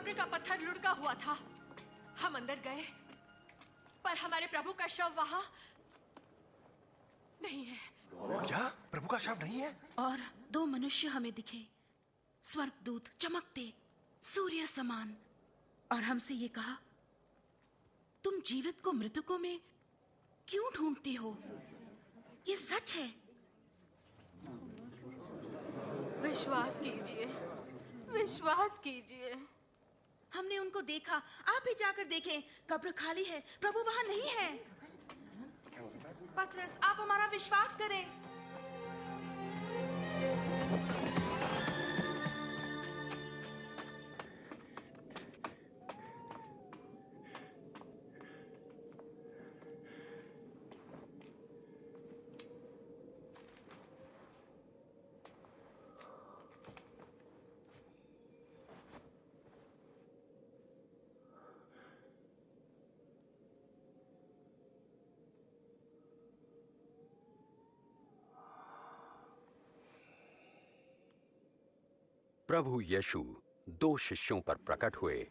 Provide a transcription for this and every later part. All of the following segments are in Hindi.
कब्र का पत्थर लुढ़का हुआ था। हम अंदर गए, पर हमारे प्रभु का शव वहां नहीं है। क्या? प्रभु का शव नहीं है? और दो मनुष्य हमें दिखे, स्वर्गदूत चमकते सूर्य समान, और हमसे ये कहा, तुम जीवित को मृतकों में क्यों ढूंढती हो? ये सच है। विश्वास कीजिए, विश्वास कीजिए। हमने उनको देखा, आप भी जाकर देखें, कब्र खाली है, प्रभु वहां नहीं है। पतरस, आप हमारा विश्वास करें। प्रभु यीशु दो शिष्यों पर प्रकट हुए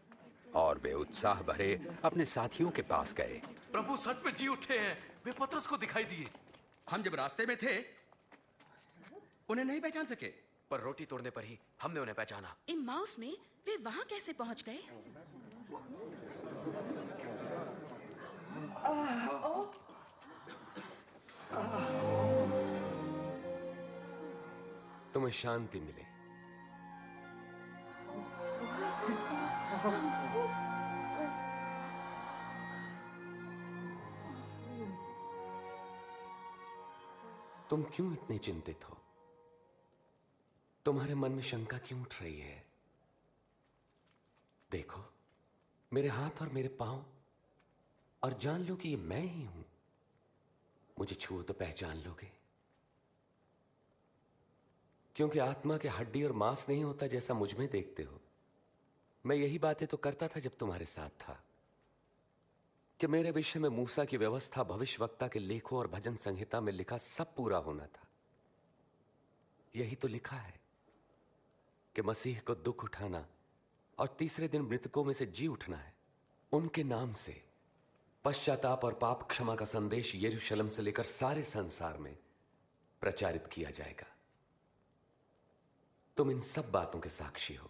और वे उत्साह भरे अपने साथियों के पास गए। प्रभु सच में जी उठे हैं, वे पतरस को दिखाई दिए। हम जब रास्ते में थे उन्हें नहीं पहचान सके, पर रोटी तोड़ने पर ही हमने उन्हें पहचाना। इम्माउस में वे वहां कैसे पहुंच गए? तुम्हें शांति मिले। तुम क्यों इतने चिंतित हो? तुम्हारे मन में शंका क्यों उठ रही है? देखो मेरे हाथ और मेरे पांव, और जान लो कि ये मैं ही हूं। मुझे छुओ तो पहचान लोगे, क्योंकि आत्मा के हड्डी और मांस नहीं होता जैसा मुझ में देखते हो। मैं यही बातें तो करता था जब तुम्हारे साथ था, कि मेरे विषय में मूसा की व्यवस्था, भविष्यवक्ता के लेखों और भजन संहिता में लिखा सब पूरा होना था। यही तो लिखा है कि मसीह को दुख उठाना और तीसरे दिन मृतकों में से जी उठना है। उनके नाम से पश्चाताप और पाप क्षमा का संदेश यरूशलेम से लेकर सारे संसार में प्रचारित किया जाएगा। तुम इन सब बातों के साक्षी हो,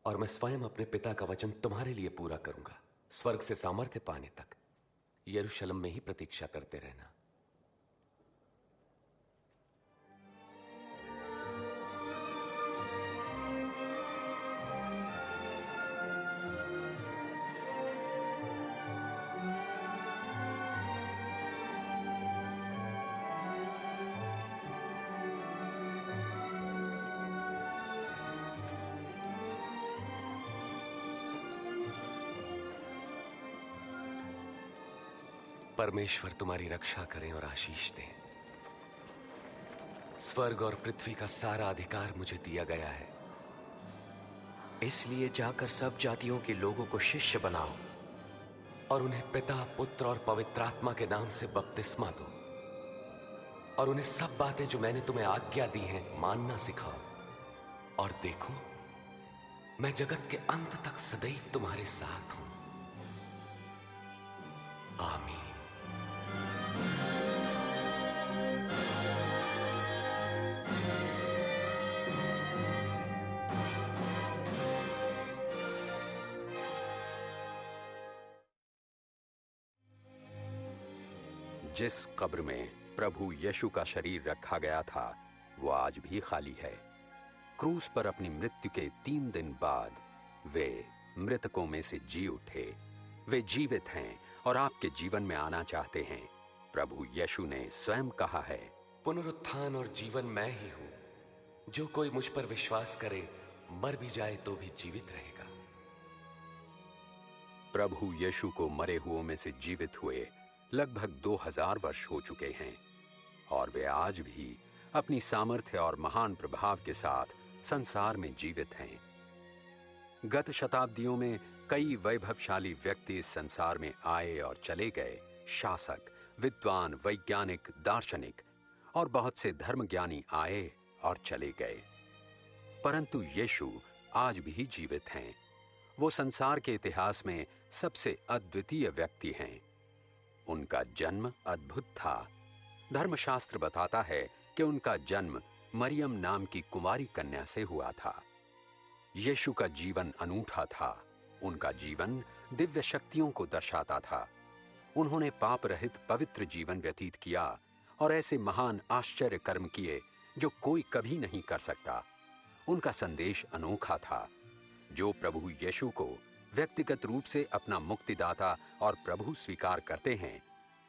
और मैं स्वयं अपने पिता का वचन तुम्हारे लिए पूरा करूंगा। स्वर्ग से सामर्थ्य पाने तक यरूशलेम में ही प्रतीक्षा करते रहना। परमेश्वर तुम्हारी रक्षा करें और आशीष दें। स्वर्ग और पृथ्वी का सारा अधिकार मुझे दिया गया है, इसलिए जाकर सब जातियों के लोगों को शिष्य बनाओ और उन्हें पिता, पुत्र और पवित्र आत्मा के नाम से बपतिस्मा दो, और उन्हें सब बातें जो मैंने तुम्हें आज्ञा दी हैं मानना सिखाओ। और देखो, मैं जगत के अंत तक सदैव तुम्हारे साथ हूं। आमीन। जिस कब्र में प्रभु यीशु का शरीर रखा गया था वो आज भी खाली है। क्रूस पर अपनी मृत्यु के 3 दिन बाद वे मृतकों में से जी उठे। वे जीवित हैं और आपके जीवन में आना चाहते हैं। प्रभु यीशु ने स्वयं कहा है, पुनरुत्थान और जीवन मैं ही हूं। जो कोई मुझ पर विश्वास करे, मर भी जाए तो भी जीवित रहेगा। प्रभु यीशु को मरे हुओं में से जीवित हुए लगभग 2000 वर्ष हो चुके हैं, और वे आज भी अपनी सामर्थ्य और महान प्रभाव के साथ संसार में जीवित हैं। गत शताब्दियों में कई वैभवशाली व्यक्ति इस संसार में आए और चले गए। शासक, विद्वान, वैज्ञानिक, दार्शनिक और बहुत से धर्मज्ञानी आए और चले गए, परंतु यीशु आज भी जीवित हैं वो संसार के इतिहास में सबसे अद्वितीय व्यक्ति हैं। उनका जन्म अद्भुत था। धर्मशास्त्र बताता है कि उनका जन्म मरियम नाम की कुंवारी कन्या से हुआ था। यीशु का जीवन अनूठा था। उनका जीवन दिव्य शक्तियों को दर्शाता था। उन्होंने पाप रहित पवित्र जीवन व्यतीत किया और ऐसे महान आश्चर्य कर्म किए जो कोई कभी नहीं कर सकता। उनका संदेश अनोखा था। जो प्रभु यीशु को व्यक्तिगत रूप से अपना मुक्तिदाता और प्रभु स्वीकार करते हैं,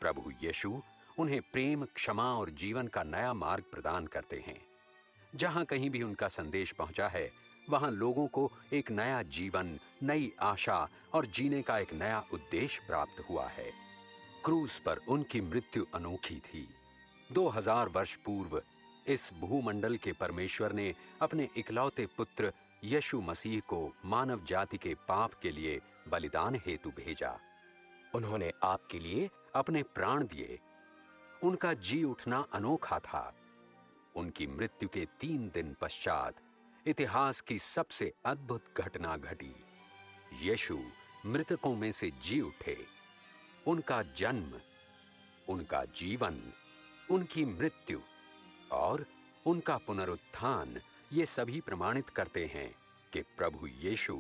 प्रभु यीशु उन्हें प्रेम, क्षमा और जीवन का नया मार्ग प्रदान करते हैं। जहां कहीं भी उनका संदेश पहुंचा है, वहां लोगों को एक नया जीवन, नई आशा और जीने का एक नया उद्देश्य प्राप्त हुआ है। क्रूस पर उनकी मृत्यु अनोखी थी। 2000 वर्ष पूर्व इस भूमंडल के परमेश्वर ने अपने इकलौते पुत्र यीशु मसीह को मानव जाति के पाप के लिए बलिदान हेतु भेजा। उन्होंने आपके लिए अपने प्राण दिए। उनका जी उठना अनोखा था। उनकी मृत्यु के 3 दिन पश्चात इतिहास की सबसे अद्भुत घटना घटी। यीशु मृतकों में से जी उठे। उनका जन्म, उनका जीवन, उनकी मृत्यु और उनका पुनरुत्थान, ये सभी प्रमाणित करते हैं कि प्रभु यीशु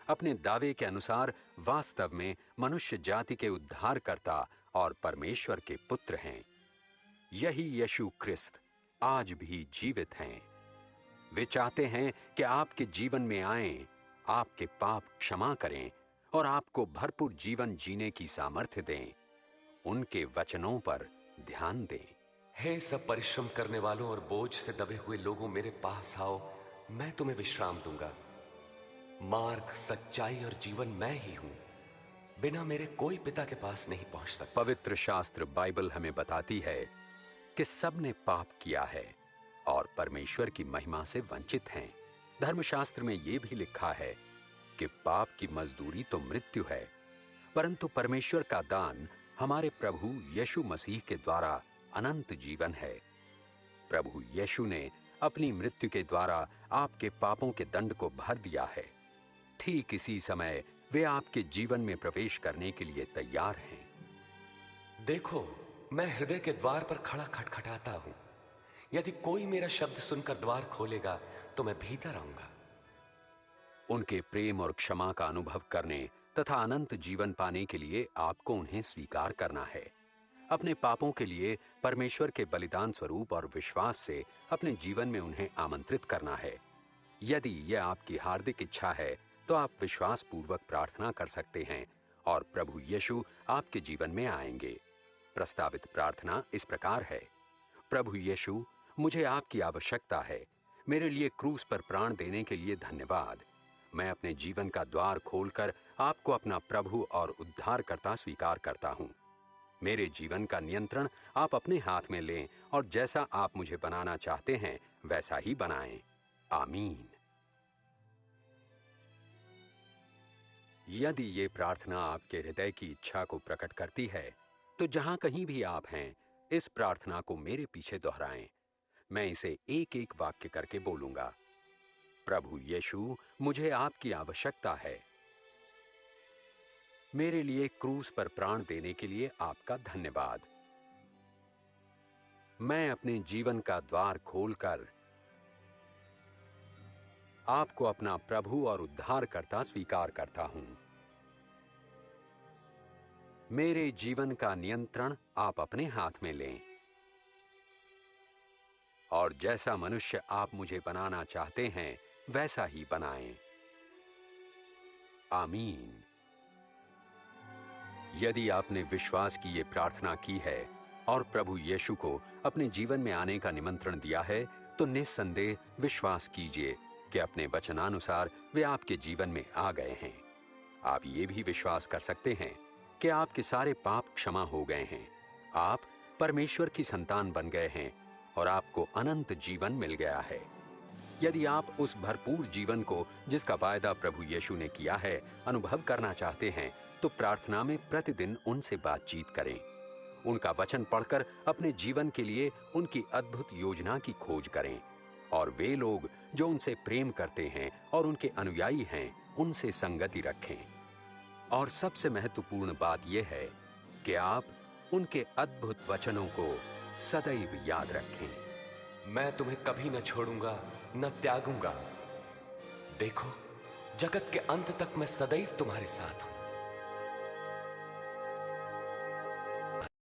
अपने दावे के अनुसार वास्तव में मनुष्य जाति के उद्धारकर्ता और परमेश्वर के पुत्र हैं। यही यीशु ख्रिस्त आज भी जीवित हैं। वे चाहते हैं कि आपके जीवन में आएं, आपके पाप क्षमा करें और आपको भरपूर जीवन जीने की सामर्थ्य दें। उनके वचनों पर ध्यान दें। हे सब परिश्रम करने वालों और बोझ से दबे हुए लोगों, मेरे पास आओ, मैं तुम्हें विश्राम दूंगा। मार्ग, सच्चाई और जीवन मैं ही हूं। बिना मेरे कोई पिता के पास नहीं पहुंच सकता। पवित्र शास्त्र बाइबल हमें बताती है कि सब ने पाप किया है और परमेश्वर की महिमा से वंचित हैं। धर्मशास्त्र में यह भी लिखा है कि पाप की मजदूरी तो मृत्यु है, परंतु परमेश्वर का दान हमारे प्रभु यीशु मसीह के द्वारा अनंत जीवन है। प्रभु यीशु ने अपनी मृत्यु के द्वारा आपके पापों के दंड को भर दिया है। ठीक इसी समय वे आपके जीवन में प्रवेश करने के लिए तैयार हैं। देखो, मैं हृदय के द्वार पर खड़ा खटखटाता हूं। यदि कोई मेरा शब्द सुनकर द्वार खोलेगा तो मैं भीतर आऊंगा। उनके प्रेम और क्षमा का अनुभव करने तथा अनंत जीवन पाने के लिए आपको उन्हें स्वीकार करना है। अपने पापों के लिए परमेश्वर के बलिदान स्वरूप और विश्वास से अपने जीवन में उन्हें आमंत्रित करना है। यदि यह आपकी हार्दिक इच्छा है तो आप विश्वास पूर्वक प्रार्थना कर सकते हैं और प्रभु यीशु आपके जीवन में आएंगे। प्रस्तावित प्रार्थना इस प्रकार है: प्रभु यीशु, मुझे आपकी आवश्यकता है। मेरे लिए क्रूस पर प्राण देने के लिए धन्यवाद। मैं अपने जीवन का द्वार खोलकर आपको अपना प्रभु और उद्धारकर्ता स्वीकार करता हूं। मेरे जीवन का नियंत्रण आप अपने हाथ में लें और जैसा आप मुझे बनाना चाहते हैं वैसा ही बनाएं। आमीन। यदि ये प्रार्थना आपके हृदय की इच्छा को प्रकट करती है तो जहां कहीं भी आप हैं, इस प्रार्थना को मेरे पीछे दोहराएं। मैं इसे एक एक वाक्य करके बोलूंगा। प्रभु यीशु, मुझे आपकी आवश्यकता है। मेरे लिए क्रूस पर प्राण देने के लिए आपका धन्यवाद। मैं अपने जीवन का द्वार खोलकर आपको अपना प्रभु और उद्धारकर्ता स्वीकार करता हूं। मेरे जीवन का नियंत्रण आप अपने हाथ में लें और जैसा मनुष्य आप मुझे बनाना चाहते हैं वैसा ही बनाएं। आमीन। यदि आपने विश्वास की ये प्रार्थना की है और प्रभु यीशु को अपने जीवन में आने का निमंत्रण दिया है तो निस्संदेह विश्वास कीजिए कि अपने वचनानुसार वे आपके जीवन में आ गए हैं। आप ये भी विश्वास कर सकते हैं कि आपके सारे पाप क्षमा हो गए हैं। आप परमेश्वर की संतान बन गए हैं और आपको अनंत जीवन मिल गया है। यदि आप उस भरपूर जीवन को जिसका वायदा प्रभु यीशु ने किया है अनुभव करना चाहते हैं तो प्रार्थना में प्रतिदिन उनसे बातचीत करें। उनका वचन पढ़कर अपने जीवन के लिए उनकी अद्भुत योजना की खोज करें और वे लोग जो उनसे प्रेम करते हैं और उनके अनुयायी हैं उनसे संगति रखें। और सबसे महत्वपूर्ण बात यह है कि आप उनके अद्भुत वचनों को सदैव याद रखें। मैं तुम्हें कभी न छोड़ूंगा न त्यागूंगा। देखो, जगत के अंत तक मैं सदैव तुम्हारे साथ हूं।